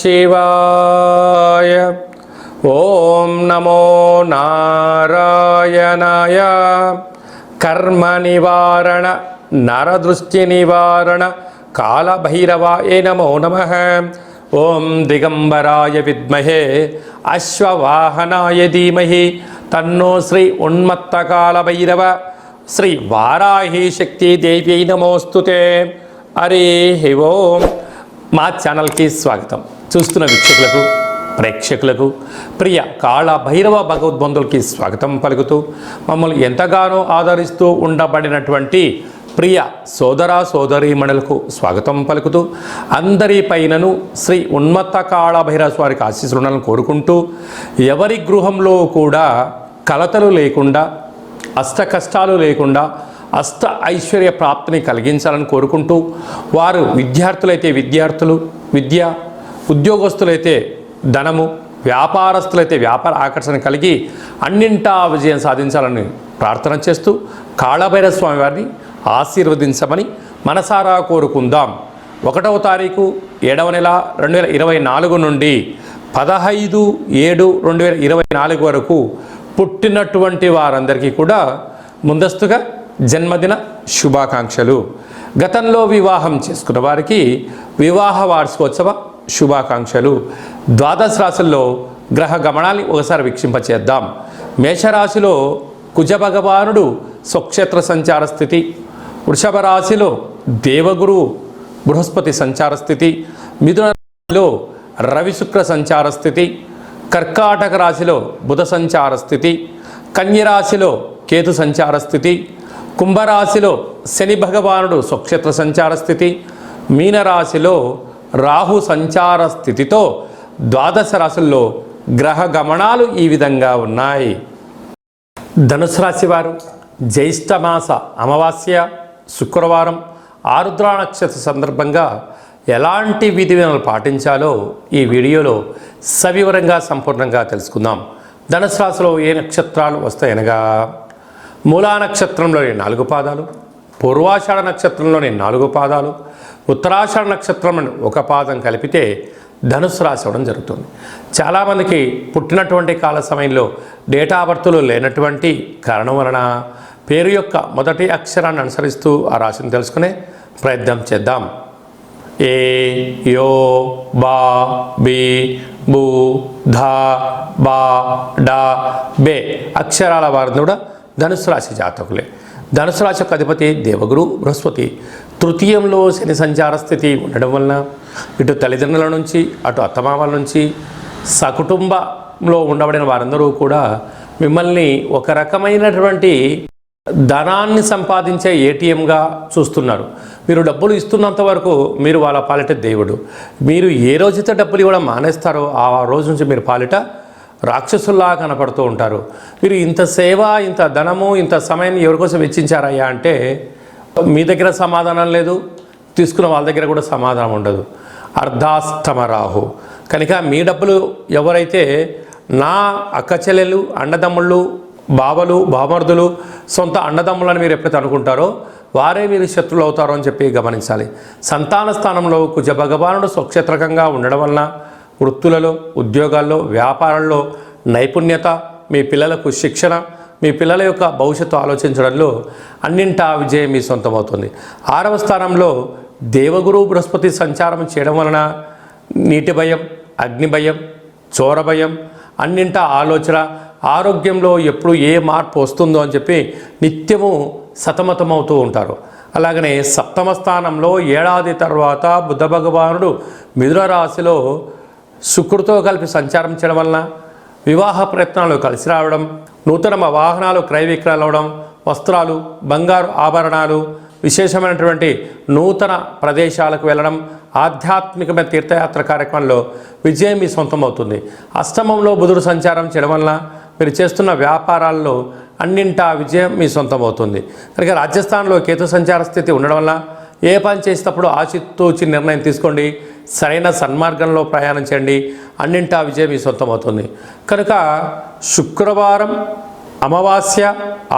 శివాయ. ఓం నమో నారాయణాయ. కర్మ నివారణ నరదృష్టి నివారణ కాళభైరవాయ నమో నమః. ఓం దిగంబరాయ విద్మహే అశ్వవాహనాయ ధీమహి తన్నో శ్రీ ఉన్మత్త కాళభైరవ శ్రీ వారాహి శక్తి దేవ్యై నమోస్తుతే. హరి ఓం. మా ఛానల్కి స్వాగతం. చూస్తున్న వీక్షకులకు ప్రేక్షకులకు ప్రియ కాళభైరవ భగవద్బంధులకి స్వాగతం పలుకుతూ మమ్మల్ని ఎంతగానో ఆదరిస్తూ ఉండబడినటువంటి ప్రియ సోదర సోదరీమణులకు స్వాగతం పలుకుతూ అందరి పైనను శ్రీ ఉన్మత్త కాళభైరవ స్వామికి ఆశీస్సులను కోరుకుంటూ ఎవరి గృహంలో కూడా కలతలు లేకుండా అష్ట కష్టాలు లేకుండా అష్ట ఐశ్వర్య ప్రాప్తిని కలిగించాలని కోరుకుంటూ వారు విద్యార్థులైతే విద్యార్థులు విద్య, ఉద్యోగస్తులైతే ధనము, వ్యాపారస్తులైతే వ్యాపార ఆకర్షణ కలిగి అన్నింటా విజయం సాధించాలని ప్రార్థన చేస్తూ కాళభైరవ స్వామి వారిని ఆశీర్వదించమని మనసారా కోరుకుందాం. 1వ తారీఖు 7వ నెల 2024 నుండి 15/7/2024 వరకు పుట్టినటువంటి వారందరికీ కూడా ముందస్తుగా జన్మదిన శుభాకాంక్షలు. గతంలో వివాహం చేసుకున్న వారికి వివాహ వార్షికోత్సవ శుభాకాంక్షలు. ద్వాదశ రాశుల్లో గ్రహ గమనాన్ని ఒకసారి వీక్షింపచేద్దాం. మేషరాశిలో కుజ భగవానుడు స్వక్షేత్ర సంచార స్థితి, వృషభ రాశిలో దేవగురు బృహస్పతి సంచార స్థితి, మిథున రాశిలో రవి శుక్ర సంచార స్థితి, కర్కాటక రాశిలో బుధ సంచార స్థితి, కన్యరాశిలో కేతు సంచార స్థితి, కుంభరాశిలో శని భగవానుడు స్వక్షేత్ర సంచార స్థితి, మీనరాశిలో రాహు సంచార స్థితితో ద్వాదశ రాశుల్లో గ్రహ గమనాలు ఈ విధంగా ఉన్నాయి. ధనుసు రాశి వారు జ్యేష్ఠమాస అమావాస్య శుక్రవారం ఆరుద్ర నక్షత్ర సందర్భంగా ఎలాంటి విధి విధానాలు పాటించాలో ఈ వీడియోలో సవివరంగా సంపూర్ణంగా తెలుసుకుందాం. ధనుసు రాశిలో ఏ నక్షత్రాలు వస్తాయనగా మూలా నక్షత్రంలోని 4 పాదాలు, పూర్వాషాఢ నక్షత్రంలోని 4 పాదాలు, ఉత్తరాషాఢ నక్షత్రంలోని 1 పాదం కలిపితే ధనుసు రాశి అవ్వడం జరుగుతుంది. చాలామందికి పుట్టినటువంటి కాల సమయంలో డేటా బర్త్లు లేనటువంటి కారణం వలన పేరు యొక్క మొదటి అక్షరాన్ని అనుసరిస్తూ ఆ రాశిని తెలుసుకునే ప్రయత్నం చేద్దాం. ఏ, యో, బా, బి, బు, ధా, బా, డా, బే అక్షరాల వారిని కూడా ధనుసు రాశి జాతకులే. ధనుసు రాశి యొక్క అధిపతి దేవగురు బృహస్పతి. తృతీయంలో శని సంచార స్థితి ఉండడం వలన ఇటు తల్లిదండ్రుల నుంచి అటు అత్తమామల నుంచి సకుటుంబంలో ఉండబడిన వారందరూ కూడా మిమ్మల్ని ఒక రకమైనటువంటి ధనాన్ని సంపాదించే ఏటీఎంగా చూస్తున్నారు. మీరు డబ్బులు ఇస్తున్నంత వరకు మీరు వాళ్ళ పాలిట దేవుడు. మీరు ఏ రోజైతే డబ్బులు ఇవ్వడం మానేస్తారో ఆ రోజు నుంచి మీరు పాలిట రాక్షసుల్లా కనపడుతూ ఉంటారు. మీరు ఇంత సేవ, ఇంత ధనము, ఇంత సమయాన్ని ఎవరికోసం వెచ్చించారయ్యా అంటే మీ దగ్గర సమాధానం లేదు, తీసుకున్న వాళ్ళ దగ్గర కూడా సమాధానం ఉండదు. అర్ధాస్తమ రాహు కనుక మీ డబ్బులు ఎవరైతే నా అక్క చెల్లెలు, అన్నదమ్ముళ్ళు, బావలు, బామర్దులు, సొంత అన్నదమ్ములని మీరు ఎప్పుడైతే అనుకుంటారో వారే మీరు శత్రులు అవుతారో అని చెప్పి గమనించాలి. సంతాన స్థానంలో కుజ భగవానుడు స్వక్షేత్రకంగా ఉండడం వలన వృత్తులలో, ఉద్యోగాల్లో, వ్యాపారాల్లో నైపుణ్యత, మీ పిల్లలకు శిక్షణ, మీ పిల్లల యొక్క భవిష్యత్తు ఆలోచించడంలో అన్నింటా విజయం మీ సొంతమవుతుంది. 6వ స్థానంలో దేవగురు బృహస్పతి సంచారం చేయడం వలన నీటి భయం, అగ్ని భయం, చోర భయం, అన్నింటా ఆలోచన, ఆరోగ్యంలో ఎప్పుడు ఏ మార్పు వస్తుందో అని చెప్పి నిత్యము సతమతమవుతూ ఉంటారు. అలాగనే 7వ స్థానంలో ఏడాది తర్వాత బుధ భగవానుడు మిథున రాశిలో శుక్రుడితో కలిపి సంచారం చేయడం వలన వివాహ ప్రయత్నాలు కలిసి రావడం, నూతన వాహనాలు క్రయ విక్రయాలు అవ్వడం, వస్త్రాలు, బంగారు ఆభరణాలు, విశేషమైనటువంటి నూతన ప్రదేశాలకు వెళ్ళడం, ఆధ్యాత్మికమైన తీర్థయాత్ర కార్యక్రమంలో విజయం మీ సొంతమవుతుంది. అష్టమంలో బుధుడు సంచారం చేయడం వలన మీరు చేస్తున్న వ్యాపారాల్లో అన్నింటా విజయం మీ సొంతమవుతుంది. కనుక రాజస్థాన్లో కేతు సంచార స్థితి ఉండడం వల్ల ఏ పని చేసేటప్పుడు ఆచితూచి నిర్ణయం తీసుకోండి, సరైన సన్మార్గంలో ప్రయాణం చేయండి, అన్నింటా విజయం మీ సొంతమవుతుంది. కనుక శుక్రవారం అమావాస్య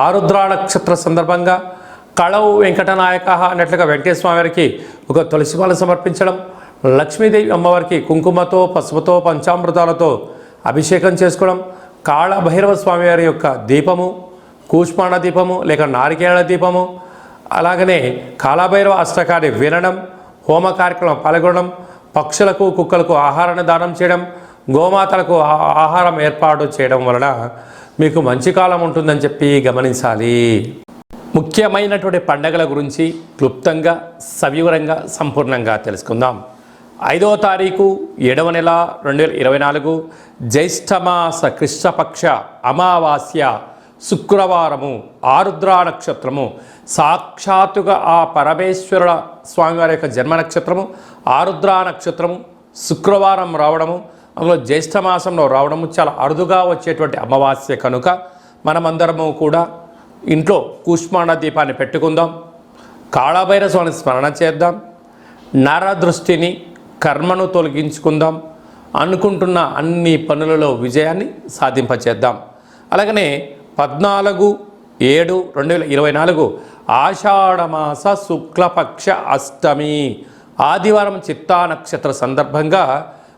ఆరుద్ర నక్షత్ర సందర్భంగా కళవు వెంకటనాయక అన్నట్లుగా వెంకటేశ్వర స్వామి వారికి ఒక తులసిమాలను సమర్పించడం, లక్ష్మీదేవి అమ్మవారికి కుంకుమతో పసుపుతో పంచామృతాలతో అభిషేకం చేసుకోవడం, కాళభైరవ స్వామివారి యొక్క దీపము, కూష్మాండ దీపము లేక నారికేళ దీపము, అలాగనే కాళభైరవ అష్టకాన్ని వినడం, హోమ కార్యక్రమం పాల్గొనడం, పక్షులకు కుక్కలకు ఆహారాన్ని దానం చేయడం, గోమాతలకు ఆహారం ఏర్పాటు చేయడం వలన మీకు మంచి కాలం ఉంటుందని చెప్పి గమనించాలి. ముఖ్యమైనటువంటి పండగల గురించి క్లుప్తంగా సవివరంగా సంపూర్ణంగా తెలుసుకుందాం. 5వ తారీఖు 7వ నెల 2024 జ్యేష్ఠమాస కృష్ణపక్ష అమావాస్య శుక్రవారము, ఆరుద్ర నక్షత్రము, సాక్షాత్తుగా ఆ పరమేశ్వరుల స్వామివారి యొక్క జన్మ నక్షత్రము ఆరుద్ర నక్షత్రము శుక్రవారం రావడము, అందులో జ్యేష్ఠమాసంలో రావడము చాలా అరుదుగా వచ్చేటువంటి అమావాస్య కనుక మనమందరము కూడా ఇంట్లో కూష్మాండ దీపాన్ని పెట్టుకుందాం, కాళభైరవ స్వామిని స్మరణ చేద్దాం, నరదృష్టిని కర్మను తొలగించుకుందాం, అనుకుంటున్న అన్ని పనులలో విజయాన్ని సాధింపచేద్దాం. అలాగనే 14/7/2024 ఆషాఢమాస శుక్లపక్ష అష్టమి ఆదివారం చిత్తా నక్షత్ర సందర్భంగా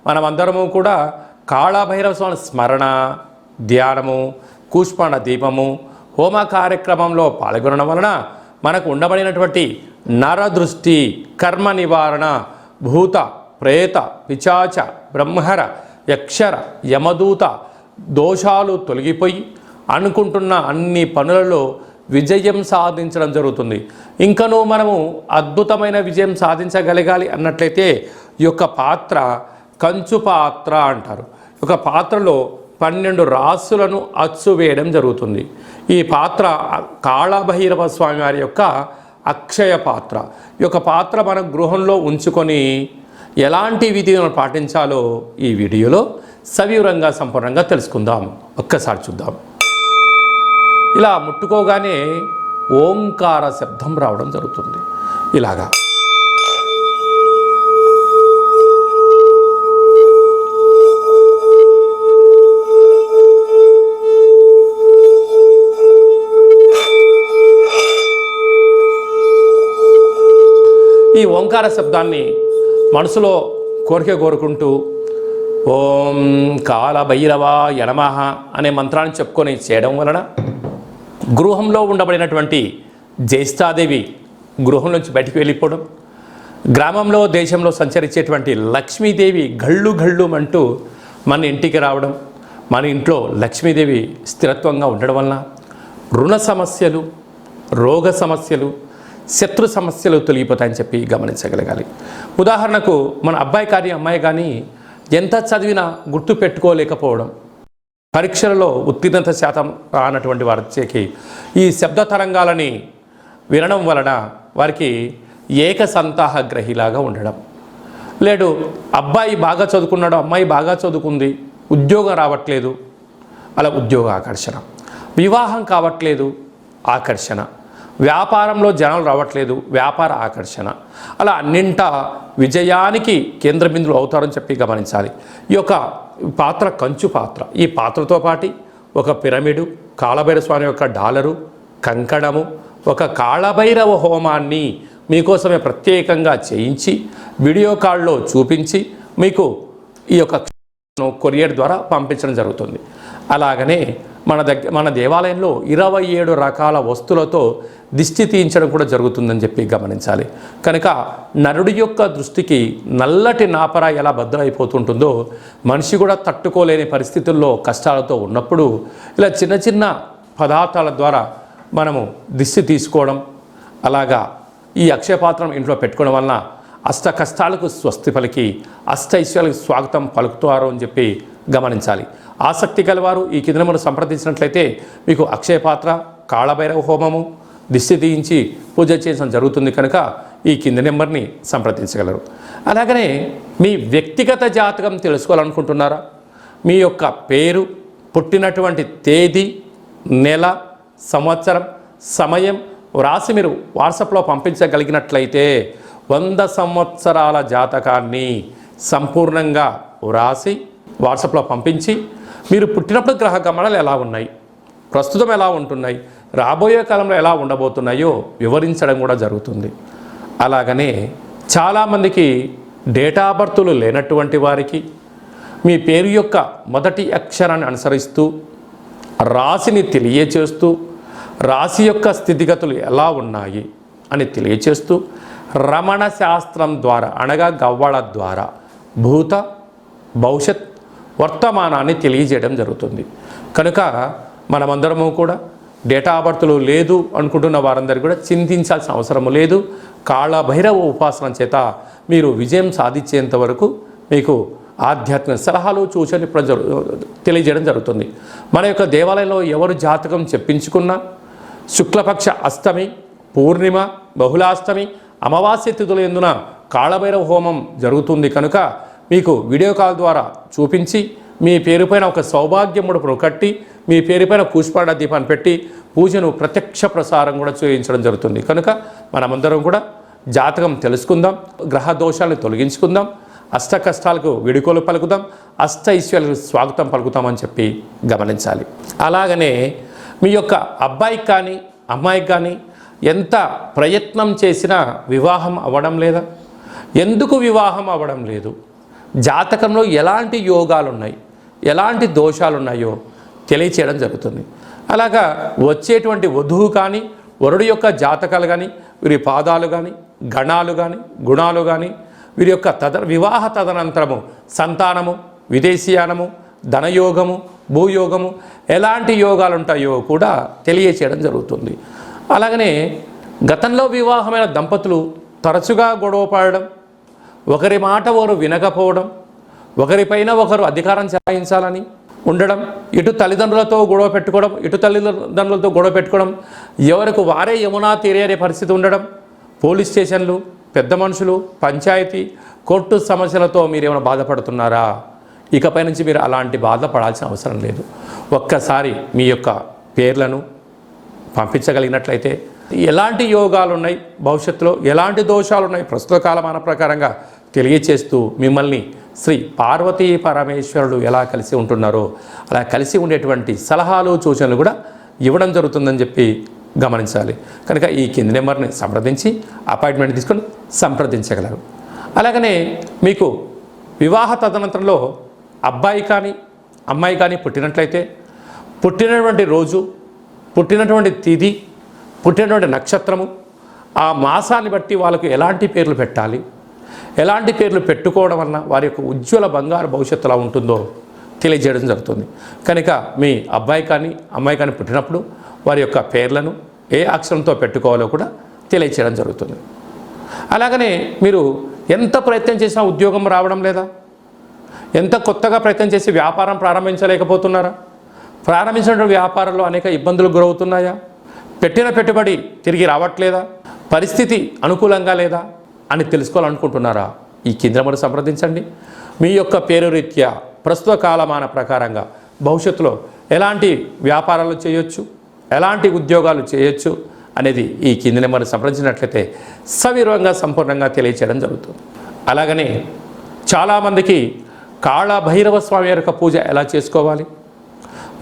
మనమందరము కూడా కాళభైరవ స్వామి స్మరణ, ధ్యానము, కూష్మాండ దీపము, హోమ కార్యక్రమంలో పాల్గొనడం వలన మనకు ఉండబడినటువంటి నరదృష్టి, కర్మ నివారణ, భూత ప్రేత పిశాచ బ్రహ్మర యక్షర యమదూత దోషాలు తొలగిపోయి అనుకుంటున్న అన్ని పనులలో విజయం సాధించడం జరుగుతుంది. ఇంకనూ మనము అద్భుతమైన విజయం సాధించగలగాలి అన్నట్లయితే ఈ యొక్క పాత్ర కంచు పాత్ర అంటారు. ఒక పాత్రలో 12 రాసులను అచ్చు వేయడం జరుగుతుంది. ఈ పాత్ర కాళభైరవ స్వామి వారి యొక్క అక్షయ పాత్ర. ఈ యొక్క పాత్ర మన గృహంలో ఉంచుకొని ఎలాంటి విధిలను పాటించాలో ఈ వీడియోలో సవివరంగా సంపూర్ణంగా తెలుసుకుందాం. ఒక్కసారి చూద్దాం. ఇలా ముట్టుకోగానే ఓంకార శబ్దం రావడం జరుగుతుంది. ఇలాగా ఈ ఓంకార శబ్దాన్ని మనసులో కోరుకుంటూ ఓం కాళభైరవాయ నమః అనే మంత్రాన్ని చెప్పుకొని చేయడం వలన గృహంలో ఉండబడినటువంటి జ్యేష్ఠాదేవి గృహం నుంచి బయటికి వెళ్ళిపోవడం, గ్రామంలో దేశంలో సంచరించేటువంటి లక్ష్మీదేవి గళ్ళు గళ్ళుమంటూ మన ఇంటికి రావడం, మన ఇంట్లో లక్ష్మీదేవి స్థిరత్వంగా ఉండడం వలన రుణ సమస్యలు, రోగ సమస్యలు, శత్రు సమస్యలు తొలగిపోతాయని చెప్పి గమనించగలగాలి. ఉదాహరణకు మన అబ్బాయి కానీ అమ్మాయి కానీ ఎంత చదివినా గుర్తు పెట్టుకోలేకపోవడం, పరీక్షలలో ఉత్తీర్ణత శాతం రానటువంటి వారికి ఈ శబ్ద తరంగాలని వినడం వలన వారికి ఏకసంతాహ గ్రహిలాగా ఉండడం, లేడు అబ్బాయి బాగా చదువుకున్నాడు, అమ్మాయి బాగా చదువుకుంది, ఉద్యోగం రావట్లేదు, అలా ఉద్యోగ ఆకర్షణ, వివాహం కావట్లేదు ఆకర్షణ, వ్యాపారంలో జనాలు రావట్లేదు వ్యాపార ఆకర్షణ, అలా అన్నింటా విజయానికి కేంద్ర బిందువులు అవుతారని చెప్పి గమనించాలి. ఈ యొక్క పాత్ర కంచు పాత్ర. ఈ పాత్రతో పాటు ఒక పిరమిడు, కాళభైరవ స్వామి యొక్క డాలరు, కంకణము, ఒక కాళభైరవ హోమాన్ని మీకోసమే ప్రత్యేకంగా చేయించి వీడియో కాల్లో చూపించి మీకు ఈ యొక్క కొరియర్ ద్వారా పంపించడం జరుగుతుంది. అలాగనే మన దేవాలయంలో 27 రకాల వస్తువులతో దిష్టి తీయించడం కూడా జరుగుతుందని చెప్పి గమనించాలి. కనుక నరుడి యొక్క దృష్టికి నల్లటి నాపర ఎలా బద్దలైపోతుంటుందో మనిషి కూడా తట్టుకోలేని పరిస్థితుల్లో కష్టాలతో ఉన్నప్పుడు ఇలా చిన్న చిన్న పదార్థాల ద్వారా మనము దిష్టి తీసుకోవడం, అలాగా ఈ అక్షయపాత్రం ఇంట్లో పెట్టుకోవడం వలన అష్ట కష్టాలకు స్వస్తి పలికి అష్టైశ్వర్యాలకు స్వాగతం పలుకుతారు అని చెప్పి గమనించాలి. ఆసక్తి గలవారు ఈ కింద మనం సంప్రదించినట్లయితే మీకు అక్షయపాత్ర, కాళభైరవ హోమము, దిష్టి తీయించి పూజ చేయడం జరుగుతుంది. కనుక ఈ కింది నెంబర్ని సంప్రదించగలరు. అలాగనే మీ వ్యక్తిగత జాతకం తెలుసుకోవాలనుకుంటున్నారా? మీ యొక్క పేరు, పుట్టినటువంటి తేదీ, నెల, సంవత్సరం, సమయం వ్రాసి మీరు వాట్సాప్లో పంపించగలిగినట్లయితే 100 సంవత్సరాల జాతకాన్ని సంపూర్ణంగా వ్రాసి వాట్సాప్లో పంపించి మీరు పుట్టినప్పుడు గ్రహ గమనాలు ఎలా ఉన్నాయి, ప్రస్తుతం ఎలా ఉంటున్నాయి, రాబోయే కాలంలో ఎలా ఉండబోతున్నాయో వివరించడం కూడా జరుగుతుంది. అలాగనే చాలామందికి డేటా బర్తులు లేనటువంటి వారికి మీ పేరు యొక్క మొదటి అక్షరాన్ని అనుసరిస్తూ రాశిని తెలియచేస్తూ రాశి యొక్క స్థితిగతులు ఎలా ఉన్నాయి అని తెలియచేస్తూ రమణ శాస్త్రం ద్వారా అనగా గవ్వళ ద్వారా భూత భవిష్యత్ వర్తమానాన్ని తెలియజేయడం జరుగుతుంది. కనుక మనమందరము కూడా డేటా బర్తులు లేదు అనుకుంటున్న వారందరూ కూడా చింతించాల్సిన అవసరం లేదు. కాళభైరవ ఉపాసన చేత మీరు విజయం సాధించేంత వరకు మీకు ఆధ్యాత్మిక సలహాలు సూచనలు తెలియజేయడం జరుగుతుంది. మన యొక్క దేవాలయంలో ఎవరు జాతకం చెప్పించుకున్నా శుక్లపక్ష అష్టమి, పూర్ణిమ, బహుళాష్టమి, అమావాస్య తిథుల యందున కాళభైరవ హోమం జరుగుతుంది. కనుక మీకు వీడియో కాల్ ద్వారా చూపించి మీ పేరుపైన ఒక సౌభాగ్య ముడుపును కట్టి మీ పేరుపైన కూష్పాండ దీపాన్ని పెట్టి పూజను ప్రత్యక్ష ప్రసారం కూడా చేయించడం జరుగుతుంది. కనుక మనమందరం కూడా జాతకం తెలుసుకుందాం, గ్రహ దోషాలను తొలగించుకుందాం, అష్ట కష్టాలకు విడుకోలు పలుకుదాం, అష్ట ఐశ్వర్యాలకు స్వాగతం పలుకుతామని చెప్పి గమనించాలి. అలాగనే మీ యొక్క అబ్బాయికి కానీ అమ్మాయికి కానీ ఎంత ప్రయత్నం చేసినా వివాహం అవ్వడం లేదా? ఎందుకు వివాహం అవ్వడం లేదు? జాతకంలో ఎలాంటి యోగాలు ఉన్నాయి, ఎలాంటి దోషాలు ఉన్నాయో తెలియచేయడం జరుగుతుంది. అలాగా వచ్చేటువంటి వధువు కానీ వరుడు యొక్క జాతకాలు కానీ వీరి పాదాలు కానీ గణాలు కానీ గుణాలు కానీ వీరి యొక్క వివాహ తదనంతరము సంతానము, విదేశీయానము, ధనయోగము, భూయోగము ఎలాంటి యోగాలు ఉంటాయో కూడా తెలియచేయడం జరుగుతుంది. అలాగనే గతంలో వివాహమైన దంపతులు తరచుగా గొడవ పడడం, ఒకరి మాట ఒకరు వినకపోవడం, ఒకరిపైన ఒకరు అధికారం చెలాయించాలని ఉండడం, ఇటు తల్లిదండ్రులతో గొడవ పెట్టుకోవడం, ఇటు తల్లిదండ్రులతో గొడవ పెట్టుకోవడం, ఎవరికి వారే యమునా తీరే అనే పరిస్థితి ఉండడం, పోలీస్ స్టేషన్లు, పెద్ద మనుషులు, పంచాయతీ, కోర్టు సమస్యలతో మీరు ఏమైనా బాధపడుతున్నారా? ఇకపై నుంచి మీరు అలాంటి బాధపడాల్సిన అవసరం లేదు. ఒక్కసారి మీ యొక్క పేర్లను పంపించగలిగినట్లయితే ఎలాంటి యోగాలు ఉన్నాయి, భవిష్యత్తులో ఎలాంటి దోషాలు ఉన్నాయి ప్రస్తుత కాలమాన ప్రకారంగా తెలియచేస్తూ మిమ్మల్ని శ్రీ పార్వతీ పరమేశ్వరుడు ఎలా కలిసి ఉంటున్నారో అలా కలిసి ఉండేటువంటి సలహాలు సూచనలు కూడా ఇవ్వడం జరుగుతుందని చెప్పి గమనించాలి. కనుక ఈ కింది నెంబర్ని సంప్రదించి అపాయింట్మెంట్ తీసుకొని సంప్రదించగలరు. అలాగనే మీకు వివాహ తదనంతరంలో అబ్బాయి కానీ అమ్మాయి కానీ పుట్టినట్లయితే పుట్టినటువంటి రోజు, పుట్టినటువంటి తిథి, పుట్టినటువంటి నక్షత్రము, ఆ మాసాన్ని బట్టి వాళ్ళకు ఎలాంటి పేర్లు పెట్టాలి, ఎలాంటి పేర్లు పెట్టుకోవడం వలన వారి యొక్క ఉజ్వల బంగారు భవిష్యత్తు ఎలా ఉంటుందో తెలియజేయడం జరుగుతుంది. కనుక మీ అబ్బాయి కానీ అమ్మాయి కానీ పుట్టినప్పుడు వారి యొక్క పేర్లను ఏ అక్షరంతో పెట్టుకోవాలో కూడా తెలియచేయడం జరుగుతుంది. అలాగనే మీరు ఎంత ప్రయత్నం చేసినా ఉద్యోగం రావడం లేదా? ఎంత కొత్తగా ప్రయత్నం చేసి వ్యాపారం ప్రారంభించలేకపోతున్నారా? ప్రారంభించిన వ్యాపారంలో అనేక ఇబ్బందులు గురవుతున్నాయా? పెట్టిన పెట్టుబడి తిరిగి రావట్లేదా? పరిస్థితి అనుకూలంగా లేదా అని తెలుసుకోవాలనుకుంటున్నారా? ఈ కింద నెంబర్ సంప్రదించండి. మీ యొక్క పేరు రీత్యా ప్రస్తుత కాలమాన ప్రకారంగా భవిష్యత్తులో ఎలాంటి వ్యాపారాలు చేయొచ్చు, ఎలాంటి ఉద్యోగాలు చేయొచ్చు అనేది ఈ కింది నెంబర్ సంప్రదించినట్లయితే సవివరంగా సంపూర్ణంగా తెలియచేయడం జరుగుతుంది. అలాగనే చాలామందికి కాళభైరవ స్వామి యొక్క పూజ ఎలా చేసుకోవాలి,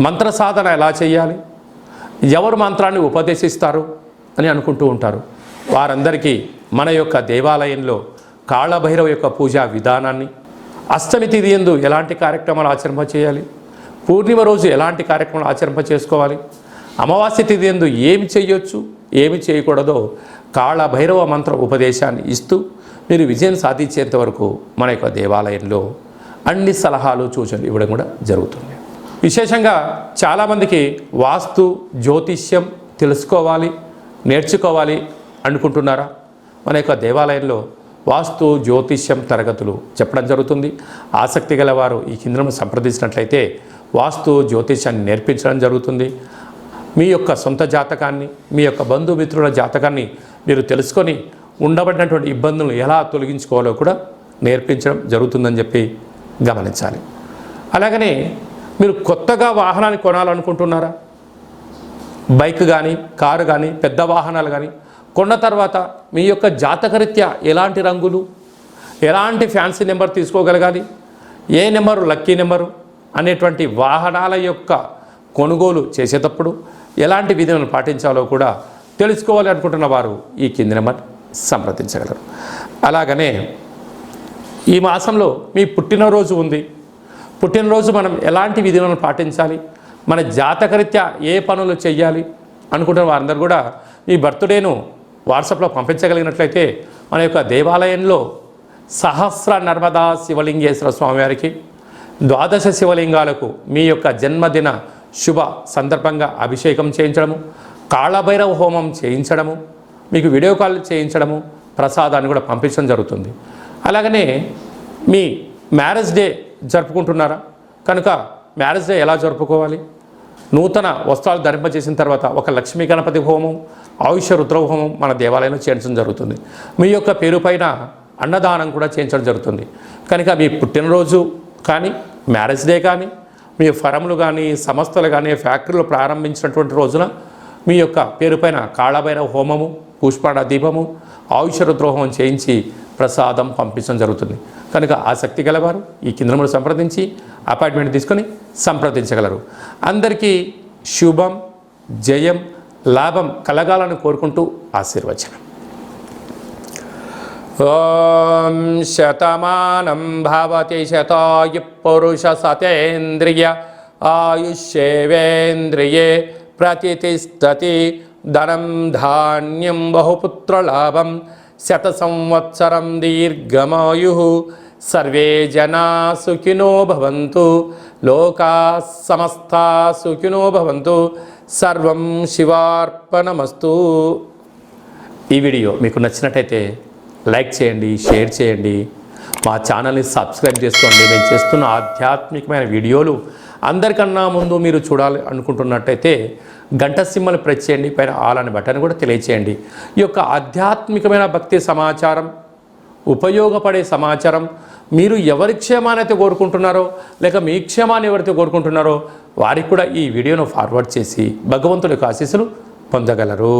మంత్ర సాధన ఎలా చేయాలి, ఎవరు మంత్రాన్ని ఉపదేశిస్తారు అని అనుకుంటూ ఉంటారు. వారందరికీ మన యొక్క దేవాలయంలో కాళభైరవ యొక్క పూజా విధానాన్ని, అష్టమి తిథి యందు ఎలాంటి కార్యక్రమాలు ఆచరింప చేయాలి, పూర్ణిమ రోజు ఎలాంటి కార్యక్రమాలు ఆచరింప చేసుకోవాలి, అమావాస్య తిథి యందు ఏమి చేయొచ్చు, ఏమి చేయకూడదో కాళభైరవ మంత్ర ఉపదేశాన్ని ఇస్తూ మీరు విజయం సాధించేంత వరకు మన యొక్క దేవాలయంలో అన్ని సలహాలు సూచనలు ఇవ్వడం కూడా జరుగుతుంది. విశేషంగా చాలామందికి వాస్తు జ్యోతిష్యం తెలుసుకోవాలి, నేర్చుకోవాలి అనుకుంటున్నారా? మన యొక్క దేవాలయంలో వాస్తు జ్యోతిష్యం తరగతులు చెప్పడం జరుగుతుంది. ఆసక్తి గలవారు ఈ కింద సంప్రదించినట్లయితే వాస్తు జ్యోతిష్యాన్ని నేర్పించడం జరుగుతుంది. మీ యొక్క సొంత జాతకాన్ని, మీ యొక్క బంధుమిత్రుల జాతకాన్ని మీరు తెలుసుకొని ఉండబడినటువంటి ఇబ్బందులను ఎలా తొలగించుకోవాలో కూడా నేర్పించడం జరుగుతుందని చెప్పి గమనించాలి. అలాగనే మీరు కొత్తగా వాహనాన్ని కొనాలనుకుంటున్నారా? బైక్ కానీ, కారు కానీ, పెద్ద వాహనాలు కానీ కొన్న తర్వాత మీ యొక్క జాతకరీత్యా ఎలాంటి రంగులు, ఎలాంటి ఫ్యాన్సీ నెంబర్ తీసుకోగలగాలి, ఏ నెంబరు లక్కీ నెంబరు అనేటువంటి వాహనాల యొక్క కొనుగోలు చేసేటప్పుడు ఎలాంటి విధులను పాటించాలో కూడా తెలుసుకోవాలి అనుకుంటున్న వారు ఈ కింది నెంబర్ సంప్రదించగలరు. అలాగనే ఈ మాసంలో మీ పుట్టినరోజు ఉంది. పుట్టినరోజు మనం ఎలాంటి విధులను పాటించాలి, మన జాతకరీత్యా ఏ పనులు చేయాలి అనుకుంటున్న వారందరూ కూడా ఈ బర్త్డేను వాట్సాప్లో పంపించగలిగినట్లయితే మన యొక్క దేవాలయంలో సహస్ర నర్మదా శివలింగేశ్వర స్వామివారికి 12 శివలింగాలకు మీ యొక్క జన్మదిన శుభ సందర్భంగా అభిషేకం చేయించడము, కాళభైరవ హోమం చేయించడము, మీకు వీడియో కాల్ చేయించడము, ప్రసాదాన్ని కూడా పంపించడం జరుగుతుంది. అలాగనే మీ మ్యారేజ్ డే జరుపుకుంటున్నారా కనుక మ్యారేజ్ డే ఎలా జరుపుకోవాలి, నూతన వస్త్రాలు ధరింపజేసిన తర్వాత ఒక లక్ష్మీ గణపతి హోమం, ఆయుష రుద్ర హోమం మన దేవాలయంలో చేయించడం జరుగుతుంది. మీ యొక్క పేరు పైన అన్నదానం కూడా చేయించడం జరుగుతుంది. కనుక మీ పుట్టినరోజు కానీ, మ్యారేజ్ డే కానీ, మీ ఫరములు కానీ, సంస్థలు కానీ, ఫ్యాక్టరీలు ప్రారంభించినటువంటి రోజున మీ యొక్క పేరు పైన కాళభైరవ హోమము, పుష్పాణ దీపము, ఆయుష రుద్ర హోమం చేయించి ప్రసాదం పంపించడం జరుగుతుంది. కనుక ఆసక్తి గలవారు ఈ కేంద్రములు సంప్రదించి అపాయింట్మెంట్ తీసుకొని సంప్రదించగలరు. అందరికీ శుభం, జయం, లాభం కలగాలని కోరుకుంటూ ఆశీర్వచనం. ఓం శతమానం భవతి శతాయు పురుష సతేంద్రియ ఆయుష్యేవేంద్రియే ప్రతిష్టతి ధనం ధాన్యం బహుపుత్రలాభం శత సంవత్సరం దీర్ఘమాయు సర్వే జనా సుఖినో భవంతు లోకా సమస్తా సుఖినో భవంతు సర్వం శివార్పణమస్తు. ఈ వీడియో మీకు నచ్చినట్టయితే లైక్ చేయండి, షేర్ చేయండి, మా ఛానల్ని సబ్స్క్రైబ్ చేసుకోండి. మేము చేస్తున్న ఆధ్యాత్మికమైన వీడియోలు అందరికన్నా ముందు మీరు చూడాలి అనుకుంటున్నట్టయితే గంట సింబల్ ప్రెస్ చేయండి, పైన ఆల్ అనే బటన్ కూడా తెలియచేయండి. ఈ యొక్క ఆధ్యాత్మికమైన భక్తి సమాచారం, ఉపయోగపడే సమాచారం మీరు ఎవరి క్షేమాన్ని అయితే కోరుకుంటున్నారో లేక మీ క్షేమాన్ని ఎవరైతే కోరుకుంటున్నారో వారికి కూడా ఈ వీడియోను ఫార్వర్డ్ చేసి భగవంతుడి యొక్క ఆశీస్సులు పొందగలరు.